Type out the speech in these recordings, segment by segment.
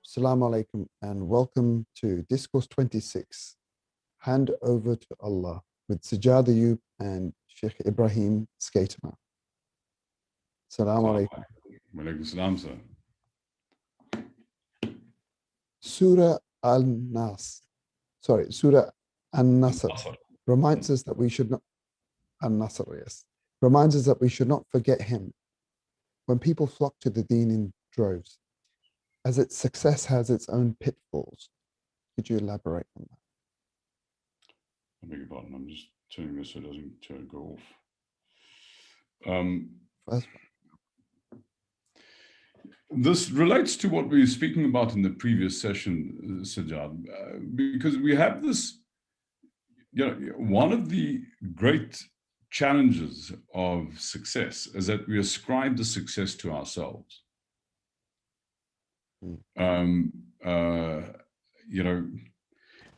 Assalamu alaikum and welcome to Discourse 26, Hand Over to Allah with Sajjad Ayub and Shaykh Ebrahim Schuitma. Assalamu alaikum. Walaikum salam, sir. Surah An-Nasr reminds us that we should not, An-Nasr, yes, reminds us that we should not forget him when people flock to the deen in droves, as its success has its own pitfalls. Could you elaborate on that? I beg your pardon, I'm just turning this so it doesn't go off. This relates to what we were speaking about in the previous session, Sajjad, because we have this, one of the great challenges of success is that we ascribe the success to ourselves.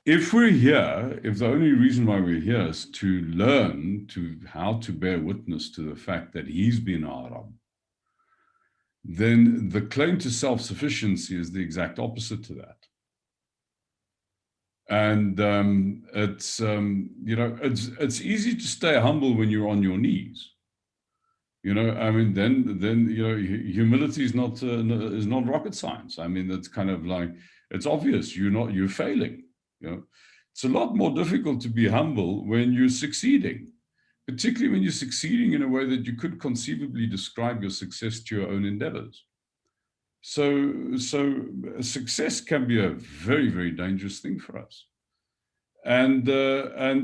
If we're here, if the only reason why we're here is to learn how to bear witness to the fact that he's been our Rabb, then the claim to self-sufficiency is the exact opposite to that. And it's easy to stay humble when you're on your knees. Then humility is not rocket science. I mean, it's kind of like, it's obvious you're failing. It's a lot more difficult to be humble when you're succeeding, particularly when you're succeeding in a way that you could conceivably describe your success to your own endeavors. So success can be a very, very dangerous thing for us. And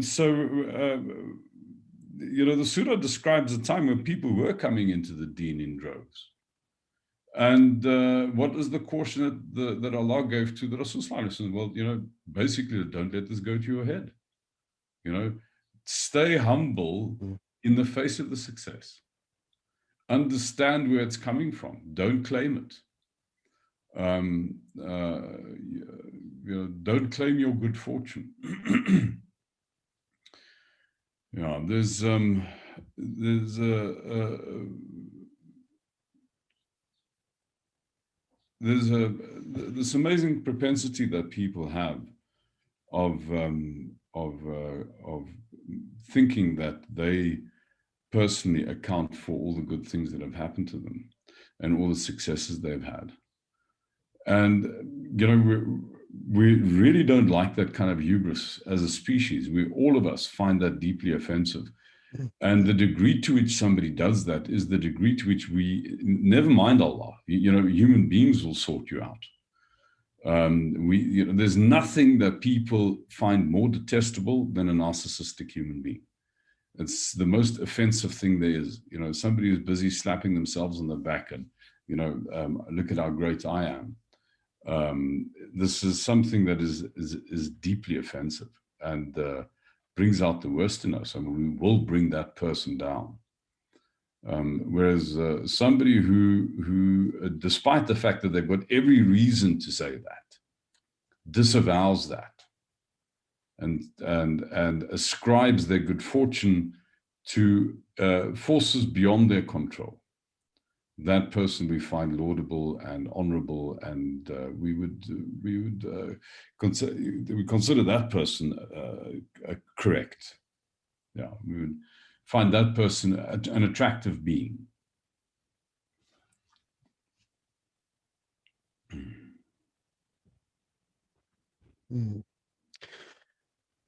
so the surah describes a time when people were coming into the deen in droves. And what is the caution that Allah gave to the Rasul? Well, basically, don't let this go to your head. Stay humble in the face of the success. Understand where it's coming from. Don't claim it. Don't claim your good fortune. There's this amazing propensity that people have of thinking that they personally account for all the good things that have happened to them and all the successes they've had. And we really don't like that kind of hubris as a species. All of us find that deeply offensive. And the degree to which somebody does that is the degree to which we, never mind Allah, human beings will sort you out. There's nothing that people find more detestable than a narcissistic human being. It's the most offensive thing there is. Somebody who's busy slapping themselves on the back and, look at how great I am. This is something that is deeply offensive and brings out the worst in us. I mean, we will bring that person down. Whereas somebody who, despite the fact that they've got every reason to say that, disavows that and ascribes their good fortune to forces beyond their control, that person we find laudable and honorable, and we consider that person correct. Yeah, we would find that person an attractive being.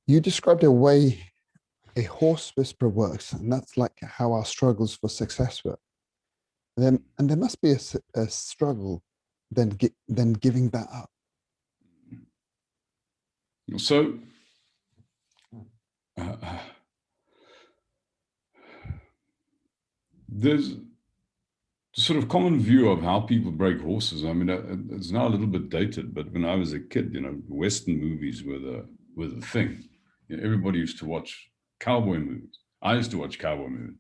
You described a way a horse whisperer works, and that's like how our struggles for success work. And there must be a struggle then giving that up. So there's a sort of common view of how people break horses. I mean, it's now a little bit dated, but when I was a kid, Western movies were the thing. Everybody used to watch cowboy movies. I used to watch cowboy movies.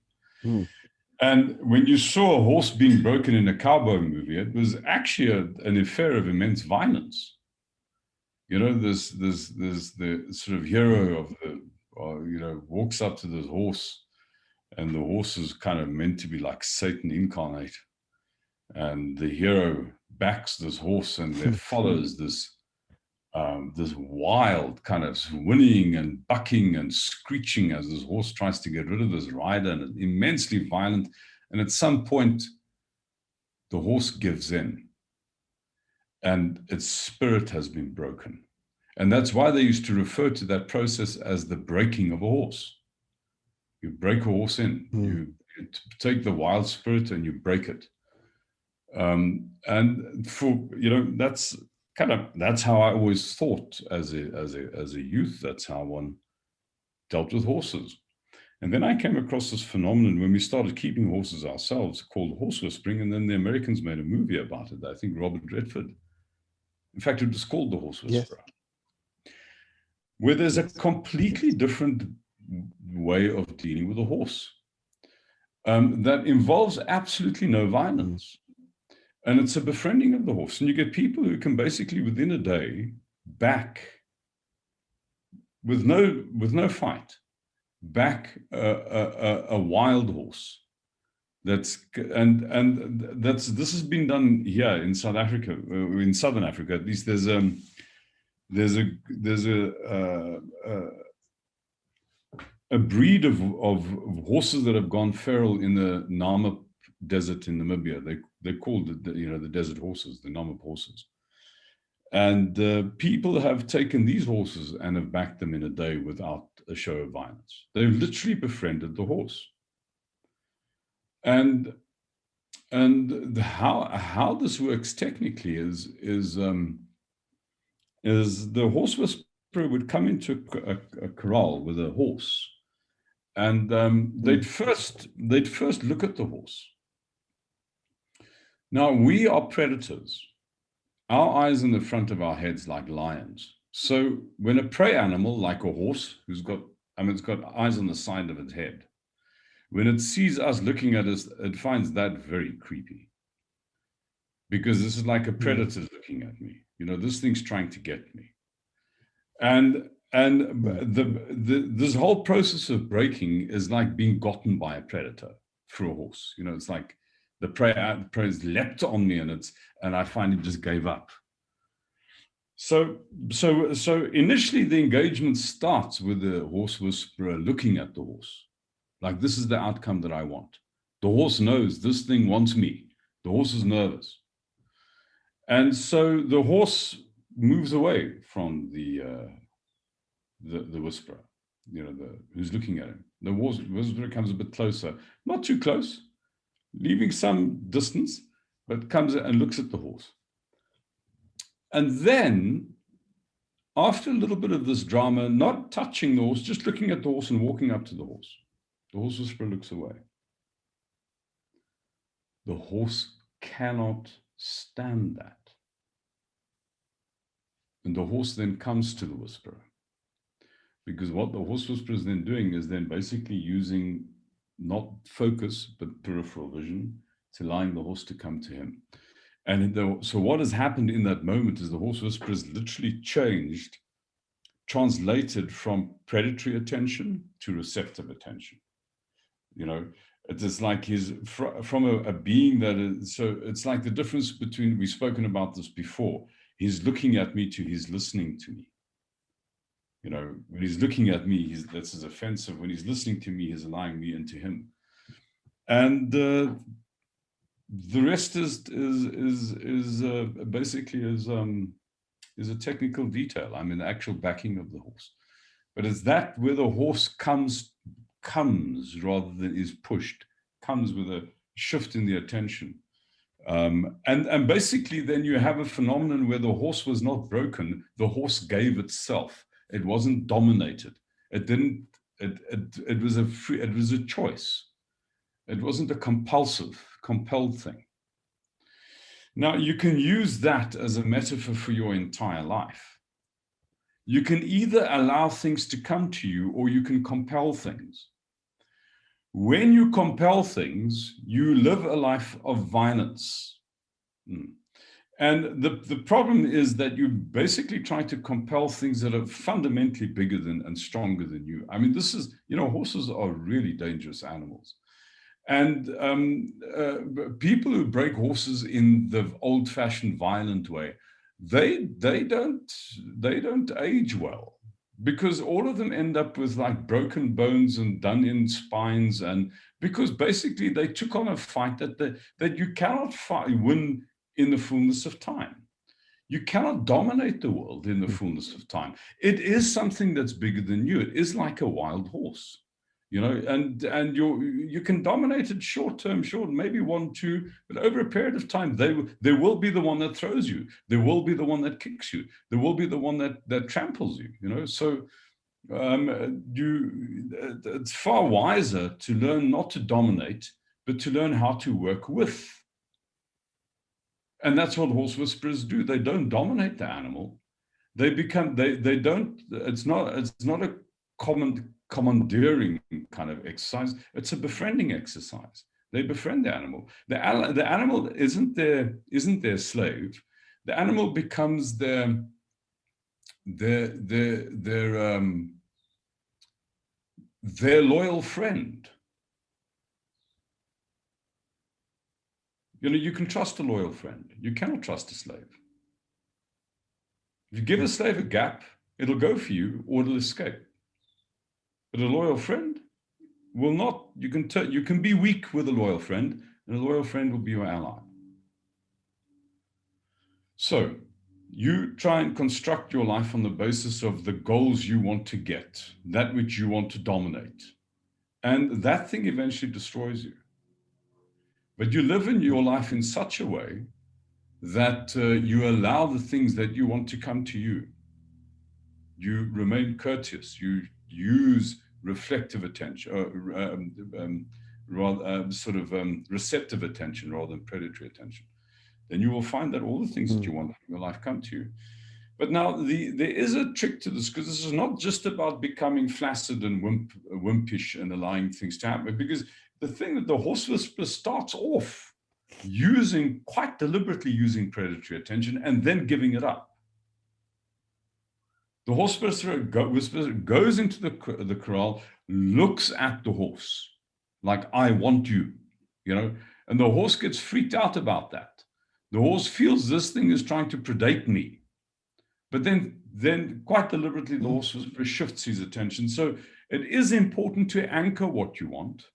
And when you saw a horse being broken in a cowboy movie, it was actually an affair of immense violence. There's the sort of hero of the, walks up to this horse and the horse is kind of meant to be like Satan incarnate. And the hero backs this horse, and there follows this wild kind of whinnying and bucking and screeching as this horse tries to get rid of this rider, and it's immensely violent. And at some point, the horse gives in, and its spirit has been broken. And that's why they used to refer to that process as the breaking of a horse. You break a horse in, you take the wild spirit and you break it. And for, that's how I always thought as a youth. That's how one dealt with horses. And then I came across this phenomenon when we started keeping horses ourselves called horse whispering, and then the Americans made a movie about it. I think Robert Redford. In fact, it was called The Horse Whisperer, where there's a completely different way of dealing with a horse that involves absolutely no violence. And it's a befriending of the horse. And you get people who can basically within a day back with no fight, back a wild horse. This has been done here in South Africa, in Southern Africa. At least there's a breed of horses that have gone feral in the Namib Desert in Namibia. They're called the desert horses, the Namib horses. And people have taken these horses and have backed them in a day without a show of violence. They've literally befriended the horse. And how this works technically is the horse whisperer would come into a corral with a horse, and they'd first look at the horse. Now, we are predators. Our eyes in the front of our heads like lions. So when a prey animal, like a horse, it's got eyes on the side of its head, when it sees us looking at us, it finds that very creepy. Because this is like a predator looking at me. This thing's trying to get me. And this whole process of breaking is like being gotten by a predator through a horse. It's like the prey's leapt on me, and I finally just gave up. So initially the engagement starts with the horse whisperer looking at the horse. Like, this is the outcome that I want. The horse knows this thing wants me. The horse is nervous. And so the horse moves away from the whisperer, who's looking at him. The whisperer comes a bit closer, not too close, leaving some distance, but comes and looks at the horse. And then, after a little bit of this drama, not touching the horse, just looking at the horse and walking up to the horse, the horse whisperer looks away. The horse cannot stand that. And the horse then comes to the whisperer. Because what the horse whisperer is then doing is then basically using not focus, but peripheral vision to allowing the horse to come to him. And so what has happened in that moment is the horse whisperer is literally translated from predatory attention to receptive attention. It is like he's from a being that is, so it's like the difference between, we've spoken about this before, he's looking at me to he's listening to me. When he's looking at me, that's his offensive. When he's listening to me, he's allowing me into him. And the rest is basically a technical detail. I mean, the actual backing of the horse. But it's that where the horse comes rather than is pushed, comes with a shift in the attention. And basically then you have a phenomenon where the horse was not broken, the horse gave itself. It wasn't dominated. It was a choice. It wasn't a compelled thing. Now you can use that as a metaphor for your entire life. You can either allow things to come to you or you can compel things. When you compel things, you live a life of violence. And the problem is that you basically try to compel things that are fundamentally bigger than and stronger than you. I mean, this is, horses are really dangerous animals. And people who break horses in the old-fashioned violent way, they don't age well, because all of them end up with like broken bones and done-in spines, and because basically they took on a fight that you cannot win in the fullness of time. You cannot dominate the world in the fullness of time. It is something that's bigger than you. It is like a wild horse, and you can dominate it short, maybe 1, 2, but over a period of time, they will be the one that throws you. They will be the one that kicks you. They will be the one that tramples you. So it's far wiser to learn not to dominate, but to learn how to work with. And that's what horse whisperers do. They don't dominate the animal. They don't, it's not a commandeering kind of exercise. It's a befriending exercise. They befriend the animal. The animal isn't their slave. The animal becomes their loyal friend. You can trust a loyal friend. You cannot trust a slave. If you give a slave a gap, it'll go for you or it'll escape. But a loyal friend will not. You can be weak with a loyal friend, and a loyal friend will be your ally. So you try and construct your life on the basis of the goals you want to get, that which you want to dominate. And that thing eventually destroys you. But you live in your life in such a way that you allow the things that you want to come to you. You remain courteous. You use reflective attention, receptive attention rather than predatory attention. Then you will find that all the things that you want in your life come to you. But now there is a trick to this, because this is not just about becoming flaccid and wimpish and allowing things to happen, because the thing that the horse whisperer starts off quite deliberately using predatory attention and then giving it up. The horse whisperer goes into the corral, looks at the horse like, I want you, and the horse gets freaked out about that. The horse feels this thing is trying to predate me. But then quite deliberately, the horse whisperer shifts his attention. So it is important to anchor what you want,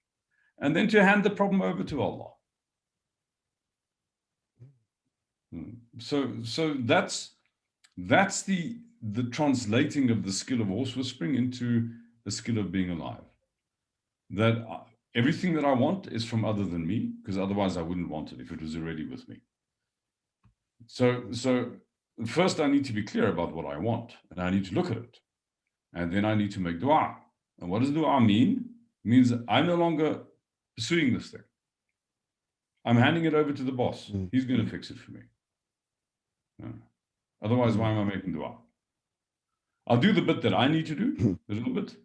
and then to hand the problem over to Allah. So that's the translating of the skill of horse whispering into the skill of being alive. That everything that I want is from other than me, because otherwise I wouldn't want it if it was already with me. So first I need to be clear about what I want, and I need to look at it. And then I need to make dua. And what does dua mean? It means that I'm no longer pursuing this thing. I'm handing it over to the boss. He's going to fix it for me. Otherwise, why am I making dua? I'll do the bit that I need to do, a little bit,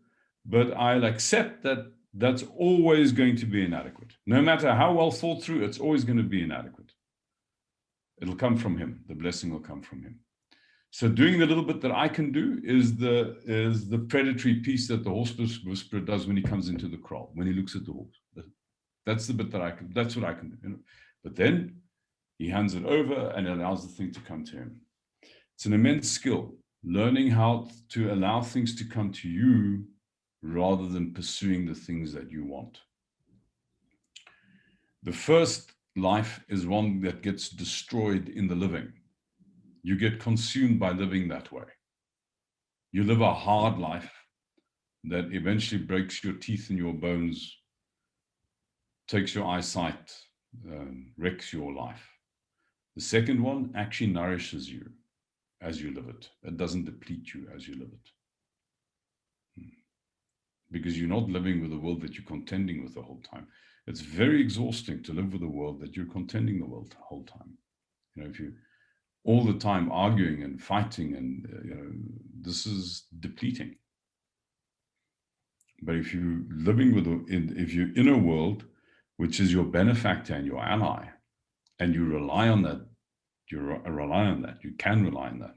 but I'll accept that that's always going to be inadequate. No matter how well thought through, it's always going to be inadequate. It'll come from him. The blessing will come from him. So doing the little bit that I can do is the predatory piece that the horse whisperer does when he comes into the kraal, when he looks at the horse. That's the bit that I can, that's what I can do. But then he hands it over and allows the thing to come to him. It's an immense skill, learning how to allow things to come to you rather than pursuing the things that you want. The first life is one that gets destroyed in the living. You get consumed by living that way. You live a hard life that eventually breaks your teeth and your bones, takes your eyesight, wrecks your life. The second one actually nourishes you as you live it. It doesn't deplete you as you live it. Because you're not living with a world that you're contending with the whole time. It's very exhausting to live with a world that you're contending the world the whole time. If you all the time arguing and fighting, and this is depleting. But if you're living if you're in a world which is your benefactor and your ally, and you rely on that You rely on that. You can rely on that.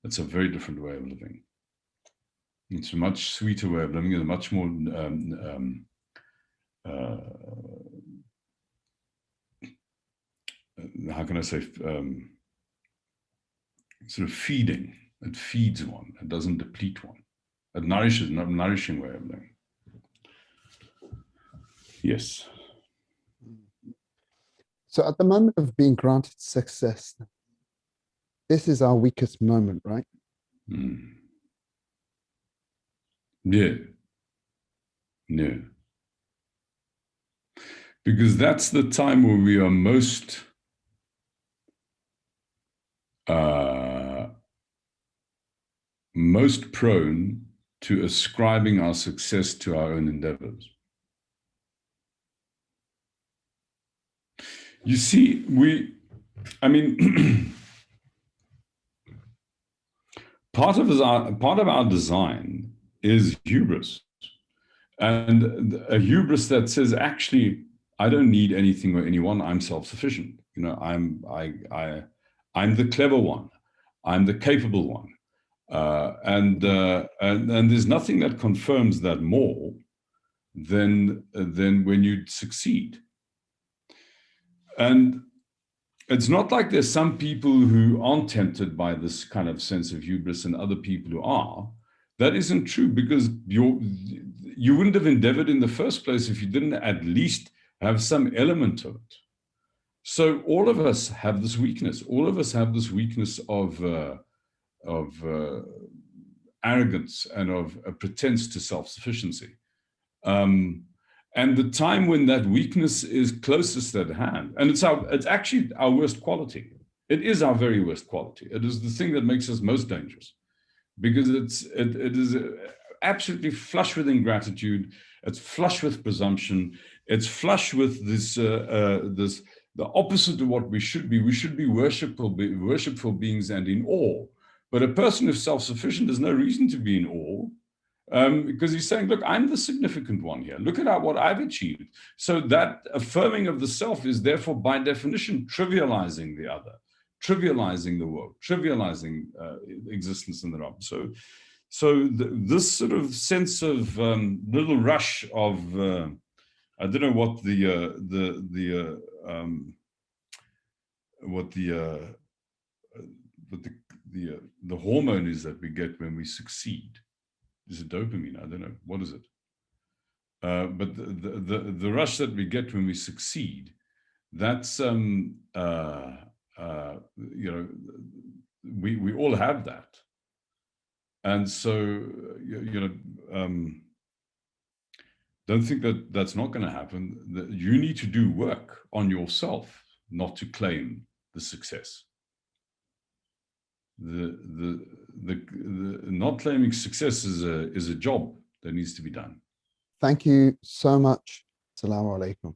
It's a very different way of living. It's a much sweeter way of living, and a much more how can I say, sort of feeding. It feeds one. It doesn't deplete one. It nourishes, not nourishing way of living. Yes. So at the moment of being granted success, this is our weakest moment, right? Mm. Yeah. No. Because that's the time where we are most most prone to ascribing our success to our own endeavors. You see, part of our design is hubris, and a hubris that says, actually, I don't need anything or anyone. I'm self-sufficient. You know, I'm the clever one. I'm the capable one. And there's nothing that confirms that more than when you succeed. And it's not like there's some people who aren't tempted by this kind of sense of hubris and other people who are. That isn't true, because you wouldn't have endeavored in the first place if you didn't at least have some element of it. So all of us have this weakness. All of us have this weakness of arrogance and of a pretense to self-sufficiency. And the time when that weakness is closest at hand, and it's actually our worst quality. It is our very worst quality. It is the thing that makes us most dangerous, because it is absolutely flush with ingratitude. It's flush with presumption. It's flush with this the opposite of what we should be. We should be worshipful beings and in awe. But a person who's self-sufficient, there's no reason to be in awe. Because he's saying, look, I'm the significant one here. Look at what I've achieved. So that affirming of the self is therefore, by definition, trivializing the other, trivializing the world, trivializing existence in the realm. So this sort of sense of little rush of, I don't know what the hormone is that we get when we succeed. Is it dopamine? I don't know. What is it? But the rush that we get when we succeed, that's we all have that, and so don't think that that's not going to happen. That you need to do work on yourself, not to claim the success. The not claiming success is a job that needs to be done. Thank you so much. Assalamu alaikum.